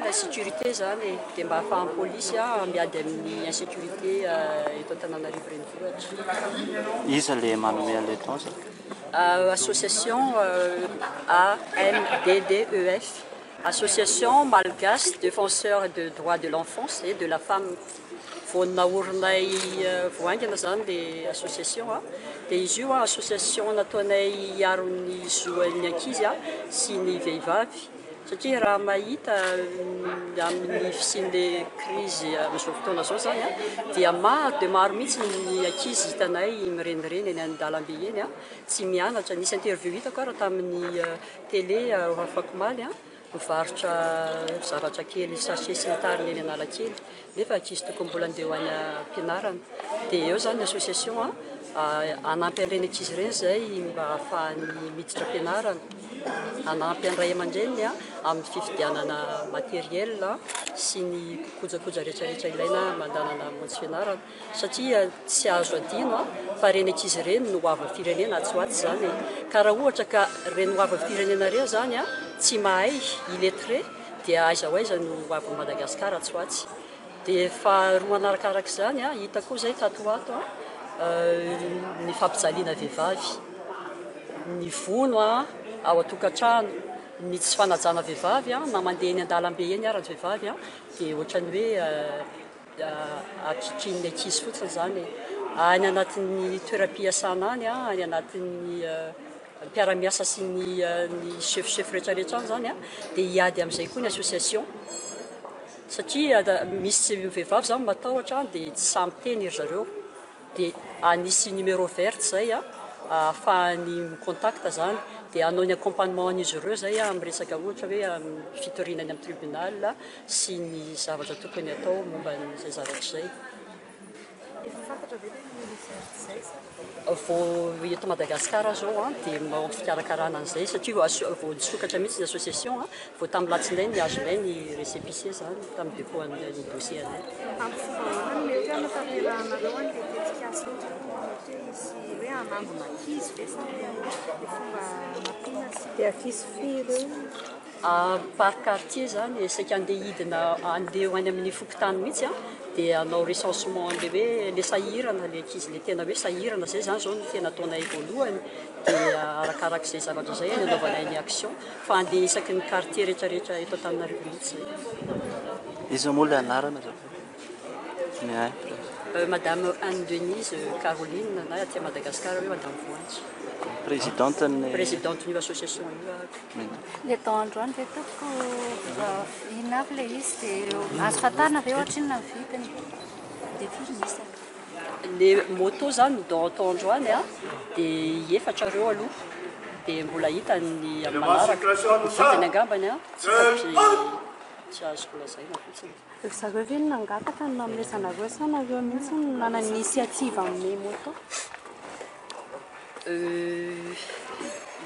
la sécurité zany dia mba ahafahan'ny polisy miady amin'ny insécurité eto Antananarivo renivohitra. Iza le manome an'ilay Association AMDDEF, Association malgache défenseur de droits de l'enfance et de la femme. Vao naorinay voaingana zany le association dia izy io association nataonay hiaro ny zoan'ny ankizy sy ny vehivavy satria raha mahita amin'ny fisian'le crise amin'izao fotoana zao zany dia maro mihitsy ny ankizy hitanay mirenireny eny an-dalambe eny tsy mianatra. Nisy interview hitako raha tamin'ny télé Afakomaly mivarotra zavatra kely sachet sy ny tariny eny Analakely nefa ankizy tokony mbola andeha ho any ampianarana. Dia eo zany association anampy an'ireny ankizy ireny zay mba ahafahany miditra ampianarana, anampy an'ray aman-dreniny amin'ny fifidianana matériel sy ny kojakoja rehetrarehetra ilaina mandanana montsy fianarana satria tsy azo adino fa ireny ankizy ireny no hoavin'ny firenena atsoatsy zany. Ka raha ohatra ka ireny hoavin'ny firenena ireny zany tsy mahay illettré dia aiza ho aiza no hoavin'ny Madagasikara atsoatsy. Dia faharoa manarakaraka izany hitako zay tatoato ny fampijaliana vehivavy, ny vono ao an-tokantrano, ny tsy fanajana vehivavy na mandeha eny an-dalambe eny ary ny vehivavy dia ohatrany hoe atritrian'ny ankizy fotsiny zany any anatin'ny toeram-piasana any anatin'ny mpiara-miasa sy ny chef rehetrarehetra zany dia hiady amin'izay koa ny association satria misy vehivavy zany matahotra dia tsy samy teny ry zareo dia anisy numéro vert zay ahafahany micontact zany dia hanao ny accompagnement an'izy ireo zay amin'ny resaka ohatra hoe fitorinany amin'ny tribunal sy ny zavatra tokony atao momba n'izay zavatra izay. Vao eto Madagasikara zao dia mao fikarakarana an'izay satria vao nisokatra mihitsy ny association vao tamin'ny latsinainy ny azonay ny récépissé zany tamin'ny dépôt-ny dossier anay. Par quartier zany saika andeha hidina andeha any amin'ny fokontany mihitsy dia anao recensement le hoe le sahirana le ankizy le tena hoe sahirana zay zany zao no tena ataonay voalohany dia arakarak'izay zavatra zay nanaovanay ny action fa andeha isaky ny quartier rehetrarehetra eto Antananarivo mihitsy zay. Iza moa le anarana zao? Madame Anne Denise Caroline na aty Madagasikara hoe Madame Voanjo. Présidente io association io. Le tao androany dia toko ina avy le izy dia azo fatana ve ohatra inona ny vidiny dia firy misy? Le moto zany dao tao androany dia efatra ireo aloha dia mbola hita ny amin'ny manaraka ny vidiny angambany tsy azoko lazaina fotsiny. Zareo ve no nangataka no namoresanareo sa nareo mihitsy no nanana initiative amin'ny moto?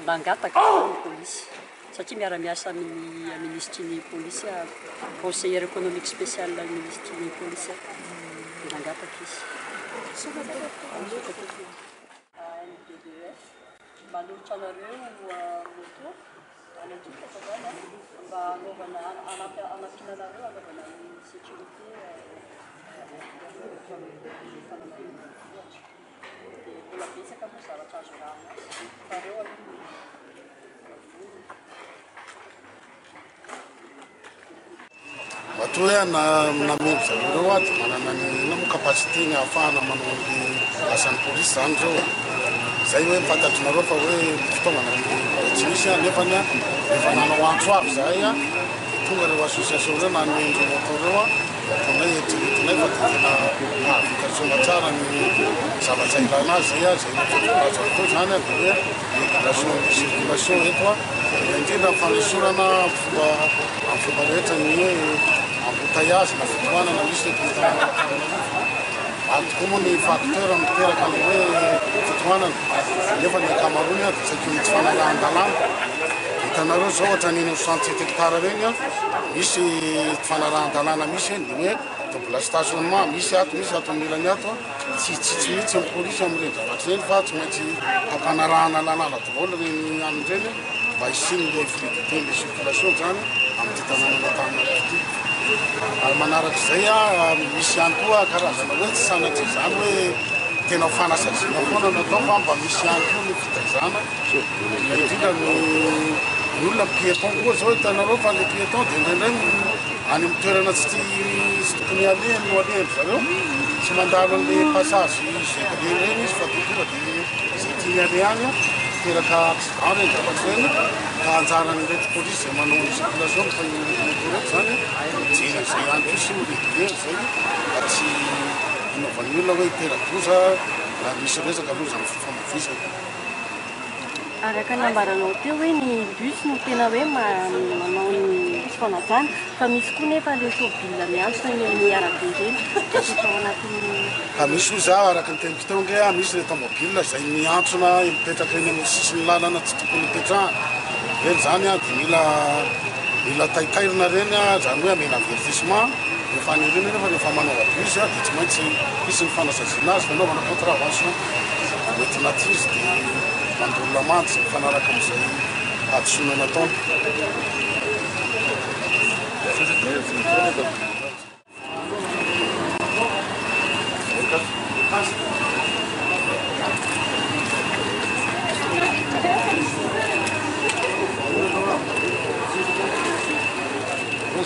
Nangataka ny polisy satria miara-miasa amin'ny ministry-ny polisy conseiller économique spécial ministry-ny polisy nangataka izy. Manolotra anareo moto anadika fa zany mba anaovana anampianareo anaovana ny sécurité mbola betsaka moa zavatra azo rano fa reo matoa hoe namely zareo aty manana ny moa capacité ny ahafahana manao ny asan'ny polisy zany zao zay hoe fantatrinareo fa hoe fitaovana tsy misy nefa efa nanao antso avy zay tonga reo association reo nanomendro moto reo tonay eritreretinay fa tena ahavokatrona tsara ny zavatra ilana azy zay zay zany dia hoe circulation eto indrindra fanesorana amin'ny fomba rehetra ny hoe embouteillage na fitohanana misy tokoa moa ny facteur miteraka ny hoe fitohanana nefa ny akamarony saky tsy fanarahan-dalàna hitanareo zao ohatra niny 67 hectare reny misy fanarahan-dalàna misy eny dia hoe double stationnement misy ato milany ato tsy mihitsy ny polisy amin'ireny zavatra reny fa tsy maintsy ampanarahana lalàna daholo reny amin'ireny mba hisiny le fluidité le circulation zany amin'ny ty tanàna Antananarivo ity. Ary manarak'izay misy ihany koa karazana hoe tsy sanatry izany hoe tena fanasaziana foana natao fa mba misy ihany koa ny fitaizana indrindra ny olona piéton koa zao hitanareo fa le piéton dia indraindray any amin'ny toerana tsy tokony alehany no alehany zareo tsy mandalo an'le passage zebra reny izy fa tonga dia zay tiany aleha any teraka accident reny zavatra reny ka anjaran'irety polisy zay manao ny circulation fa reto zany jena zay ihany koa sy milehibe zay mba tsy hanaovan'ny olona hoe hitera-doza na misy resaka aloha zany fifambovisana. Araka nambaranao teo hoe ny bus no tena hoe manao ny fanajana fa misy koa nefa le tômôbila miantsona ny arabe reny ao anatin'ny ka misy io za araka ny teniko teo nge misy le tômôbila zay miantsona mipetraka eny amin'ny sisiny lalana tsy tokony hipetrahana reny zany dia mila taitairina reny zany hoe amena avertissement rehefa anireny nefa rehefa manao bus dia tsy maintsy misy ny fanasaziana azy fanaovana contravention mety naty izy dia mandolo lamandy zay mifanaraka amin'izay adosoana nataony.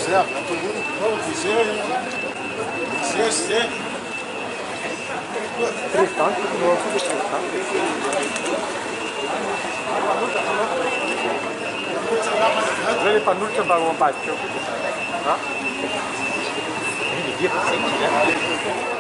Zay avy atao zay Presidente, que não é o presidente. Ele para nós também vamos bater. Tá? Ele devia ser, né?